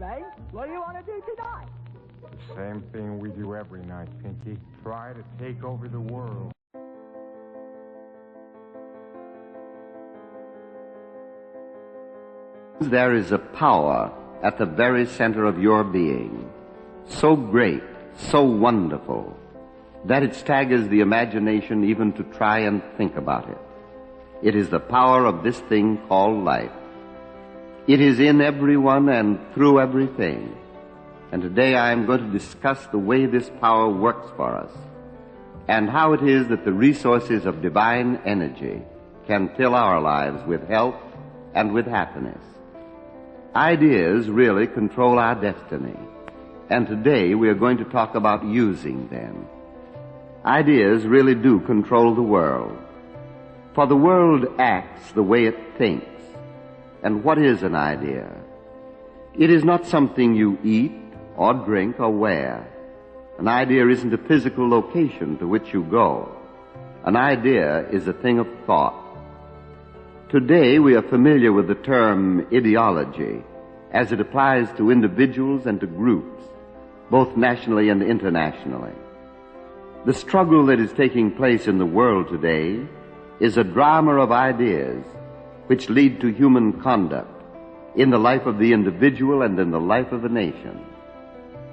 evening. What do you want to do tonight? The same thing we do every night, Pinky. Try to take over the world. There is a power at the very center of your being, so great, so wonderful, that it staggers the imagination even to try and think about it. It is the power of this thing called life. It is in everyone and through everything. And today I am going to discuss the way this power works for us and how it is that the resources of divine energy can fill our lives with health and with happiness. Ideas really control our destiny, and today we are going to talk about using them. Ideas really do control the world, for the world acts the way it thinks. And what is an idea? It is not something you eat or drink or wear. An idea isn't a physical location to which you go. An idea is a thing of thought. Today we are familiar with the term ideology as it applies to individuals and to groups, both nationally and internationally. The struggle that is taking place in the world today is a drama of ideas which lead to human conduct in the life of the individual and in the life of the nation.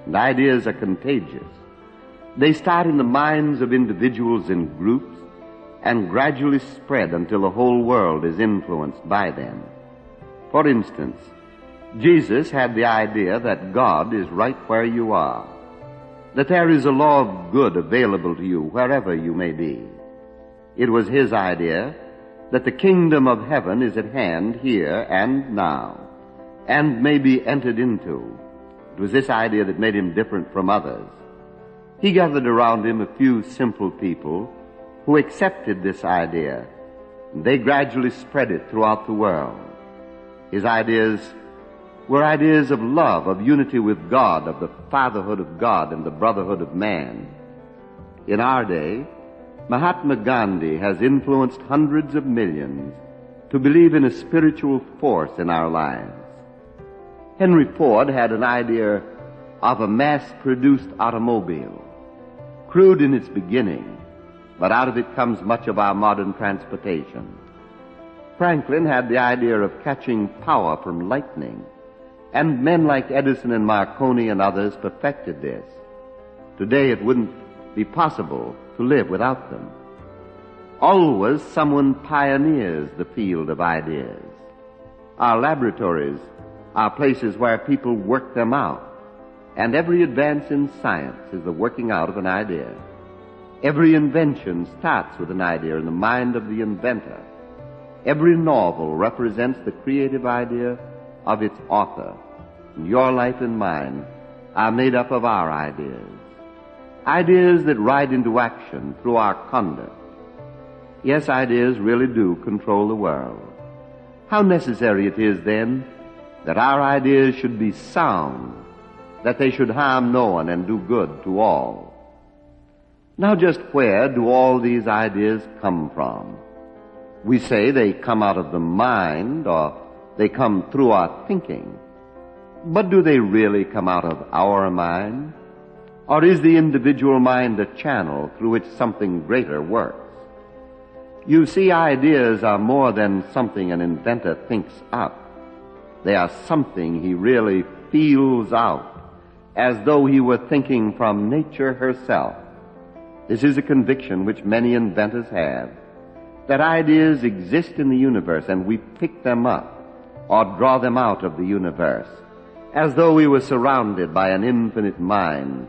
And ideas are contagious. They start in the minds of individuals in groups and gradually spread until the whole world is influenced by them. For instance, Jesus had the idea that God is right where you are, that there is a law of good available to you wherever you may be. It was his idea that the kingdom of heaven is at hand here and now, and may be entered into. It was this idea that made him different from others. He gathered around him a few simple people who accepted this idea, and they gradually spread it throughout the world. His ideas were ideas of love, of unity with God, of the fatherhood of God and the brotherhood of man. In our day, Mahatma Gandhi has influenced hundreds of millions to believe in a spiritual force in our lives. Henry Ford had an idea of a mass-produced automobile, crude in its beginning, but out of it comes much of our modern transportation. Franklin had the idea of catching power from lightning, and men like Edison and Marconi and others perfected this. Today it wouldn't be possible to live without them. Always someone pioneers the field of ideas. Our laboratories are places where people work them out, and every advance in science is the working out of an idea. Every invention starts with an idea in the mind of the inventor. Every novel represents the creative idea of its author. And your life and mine are made up of our ideas. Ideas that ride into action through our conduct. Yes, ideas really do control the world. How necessary it is, then, that our ideas should be sound, that they should harm no one and do good to all. Now, just where do all these ideas come from? We say they come out of the mind, or they come through our thinking. But do they really come out of our mind? Or is the individual mind a channel through which something greater works? You see, ideas are more than something an inventor thinks up. They are something he really feels out, as though he were thinking from nature herself. This is a conviction which many inventors have, that ideas exist in the universe and we pick them up or draw them out of the universe, as though we were surrounded by an infinite mind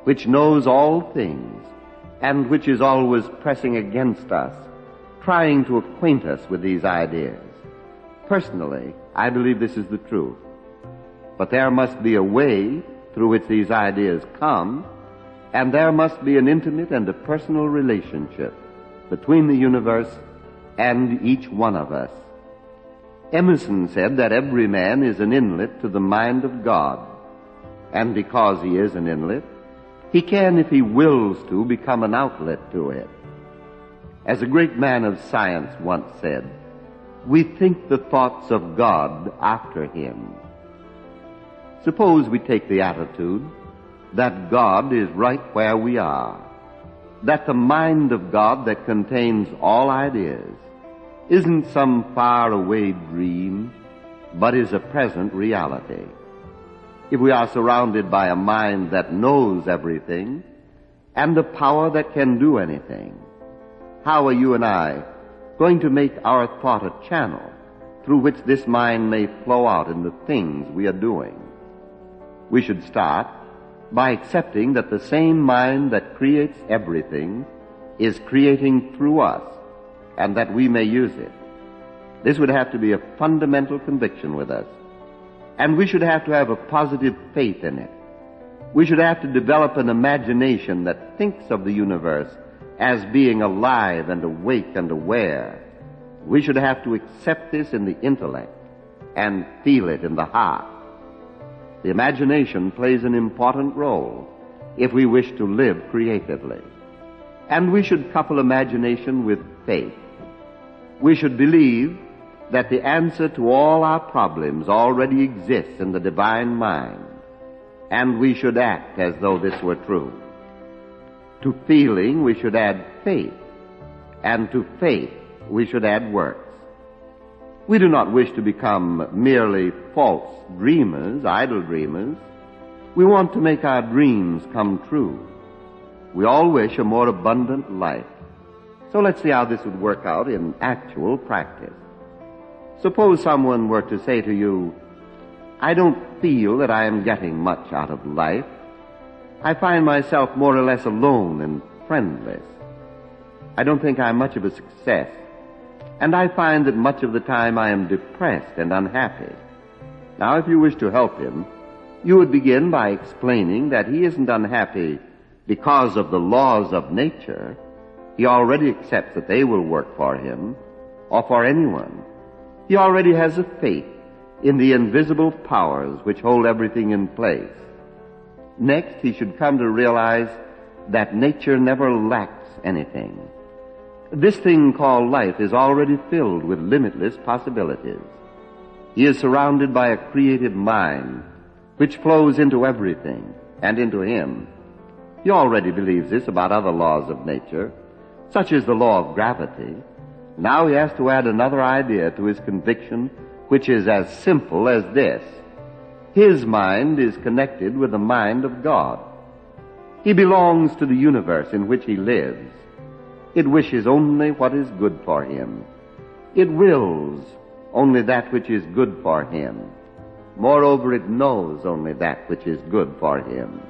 which knows all things and which is always pressing against us, trying to acquaint us with these ideas. Personally, I believe this is the truth. But there must be a way through which these ideas come, and there must be an intimate and a personal relationship between the universe and each one of us. Emerson said that every man is an inlet to the mind of God, and because he is an inlet, he can, if he wills to, become an outlet to it. As a great man of science once said, we think the thoughts of God after him. Suppose we take the attitude that God is right where we are, that the mind of God that contains all ideas isn't some faraway dream, but is a present reality. If we are surrounded by a mind that knows everything and a power that can do anything, how are you and I going to make our thought a channel through which this mind may flow out in the things we are doing? We should start by accepting that the same mind that creates everything is creating through us, and that we may use it. This would have to be a fundamental conviction with us, and we should have to have a positive faith in it. We should have to develop an imagination that thinks of the universe as being alive and awake and aware. We should have to accept this in the intellect and feel it in the heart. The imagination plays an important role if we wish to live creatively. And we should couple imagination with faith. We should believe that the answer to all our problems already exists in the divine mind, and we should act as though this were true. To feeling we should add faith, and to faith we should add works. We do not wish to become merely false dreamers, idle dreamers. We want to make our dreams come true. We all wish a more abundant life. So let's see how this would work out in actual practice. Suppose someone were to say to you, I don't feel that I am getting much out of life. I find myself more or less alone and friendless. I don't think I'm much of a success, and I find that much of the time I am depressed and unhappy. Now, if you wish to help him, you would begin by explaining that he isn't unhappy because of the laws of nature. He already accepts that they will work for him or for anyone. He already has a faith in the invisible powers which hold everything in place. Next, he should come to realize that nature never lacks anything. This thing called life is already filled with limitless possibilities. He is surrounded by a creative mind which flows into everything and into him. He already believes this about other laws of nature, such as the law of gravity. Now he has to add another idea to his conviction, which is as simple as this. His mind is connected with the mind of God. He belongs to the universe in which he lives. It wishes only what is good for him. It wills only that which is good for him. Moreover, it knows only that which is good for him.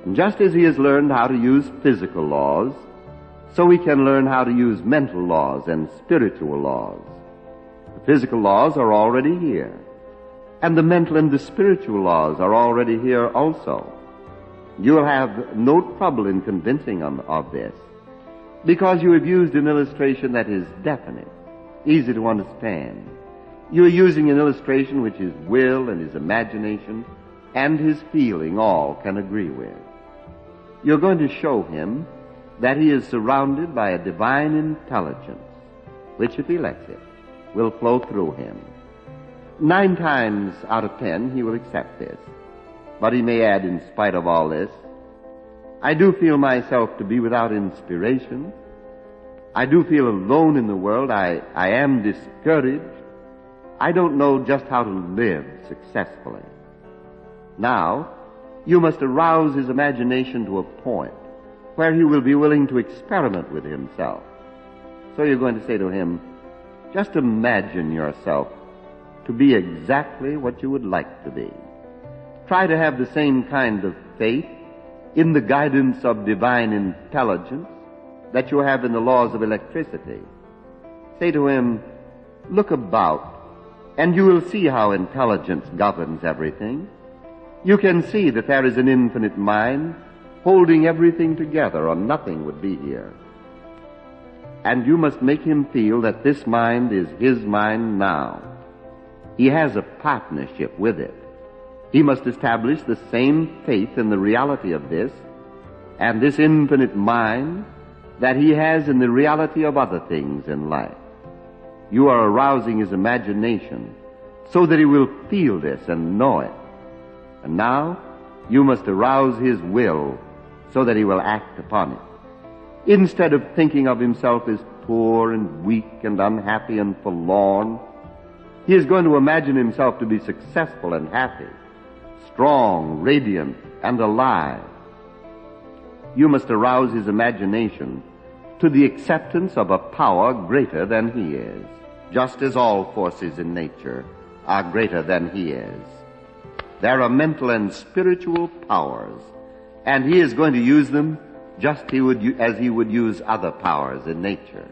And just as he has learned how to use physical laws, so he can learn how to use mental laws and spiritual laws. The physical laws are already here, and the mental and the spiritual laws are already here also. You will have no trouble in convincing him of this, because you have used an illustration that is definite, easy to understand. You are using an illustration which his will and his imagination and his feeling all can agree with. You're going to show him that he is surrounded by a divine intelligence, which, if he lets it, will flow through him. 9 times out of 10, he will accept this. But he may add, in spite of all this, I do feel myself to be without inspiration. I do feel alone in the world. I am discouraged. I don't know just how to live successfully. Now, you must arouse his imagination to a point where he will be willing to experiment with himself. So you're going to say to him, just imagine yourself to be exactly what you would like to be. Try to have the same kind of faith in the guidance of divine intelligence that you have in the laws of electricity. Say to him, look about, and you will see how intelligence governs everything. You can see that there is an infinite mind holding everything together, or nothing would be here. And you must make him feel that this mind is his mind now. He has a partnership with it. He must establish the same faith in the reality of this and this infinite mind that he has in the reality of other things in life. You are arousing his imagination so that he will feel this and know it. And now you must arouse his will so that he will act upon it. Instead of thinking of himself as poor and weak and unhappy and forlorn, he is going to imagine himself to be successful and happy, strong, radiant, and alive. You must arouse his imagination to the acceptance of a power greater than he is, just as all forces in nature are greater than he is. There are mental and spiritual powers, and he is going to use them just as he would use other powers in nature.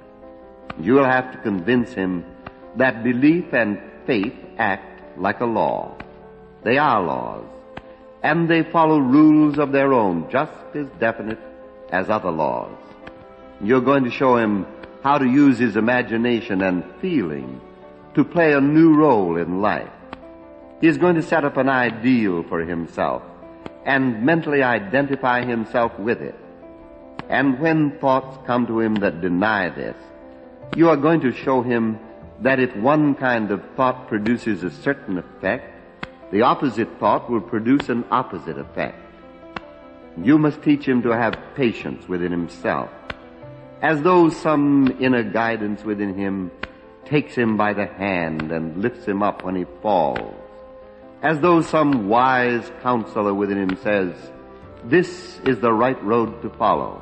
You will have to convince him that belief and faith act like a law. They are laws, and they follow rules of their own, just as definite as other laws. You're going to show him how to use his imagination and feeling to play a new role in life. He's going to set up an ideal for himself and mentally identify himself with it. And when thoughts come to him that deny this, you are going to show him that if one kind of thought produces a certain effect, the opposite thought will produce an opposite effect. You must teach him to have patience within himself, as though some inner guidance within him takes him by the hand and lifts him up when he falls, as though some wise counselor within him says, "This is the right road to follow."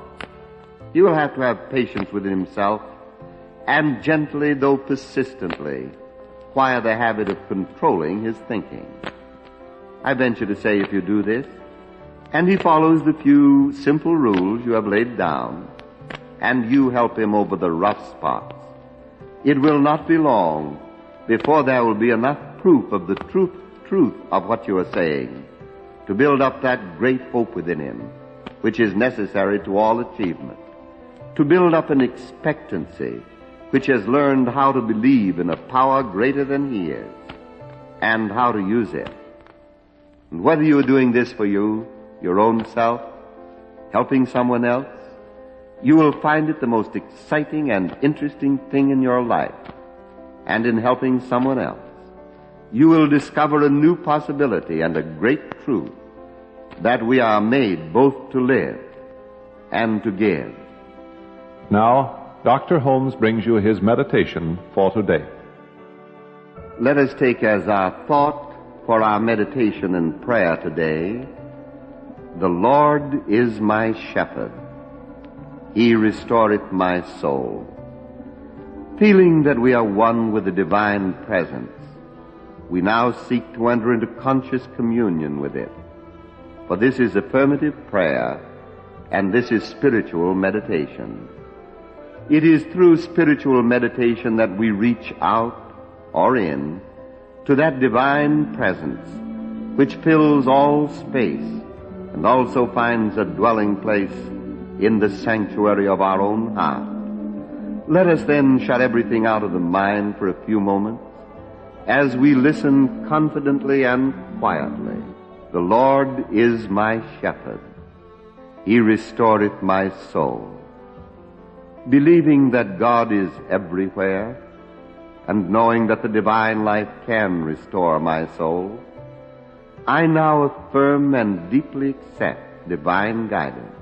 He will have to have patience within himself and gently, though persistently, acquire the habit of controlling his thinking. I venture to say if you do this, and he follows the few simple rules you have laid down, and you help him over the rough spots, it will not be long before there will be enough proof of the truth of what you are saying to build up that great hope within him, which is necessary to all achievement, to build up an expectancy which has learned how to believe in a power greater than he is and how to use it. And whether you are doing this for you, your own self, helping someone else, you will find it the most exciting and interesting thing in your life. And in helping someone else, you will discover a new possibility and a great truth, that we are made both to live and to give. Now, Dr. Holmes brings you his meditation for today. Let us take as our thought for our meditation and prayer today, "The Lord is my shepherd. He restoreth my soul." Feeling that we are one with the divine presence, we now seek to enter into conscious communion with it. For this is affirmative prayer, and this is spiritual meditation. It is through spiritual meditation that we reach out or in to that divine presence which fills all space and also finds a dwelling place in the sanctuary of our own heart. Let us then shut everything out of the mind for a few moments as we listen confidently and quietly. "The Lord is my shepherd. He restoreth my soul." Believing that God is everywhere and knowing that the divine life can restore my soul, I now affirm and deeply accept divine guidance.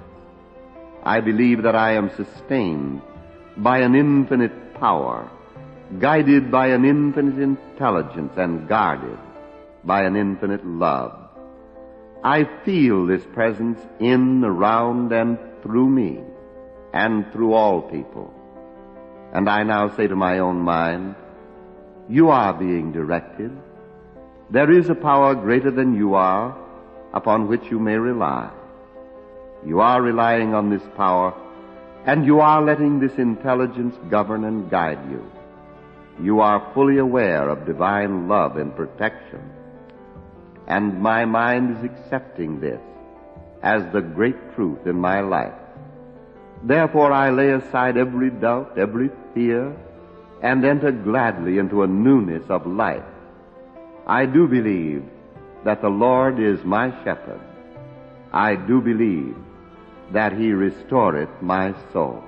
I believe that I am sustained by an infinite power, guided by an infinite intelligence, and guarded by an infinite love. I feel this presence in, around, and through me, and through all people. And I now say to my own mind, "You are being directed. There is a power greater than you are upon which you may rely. You are relying on this power, and you are letting this intelligence govern and guide you. You are fully aware of divine love and protection. And my mind is accepting this as the great truth in my life. Therefore I lay aside every doubt, every fear, and enter gladly into a newness of life. I do believe that the Lord is my shepherd. I do believe that he restoreth my soul."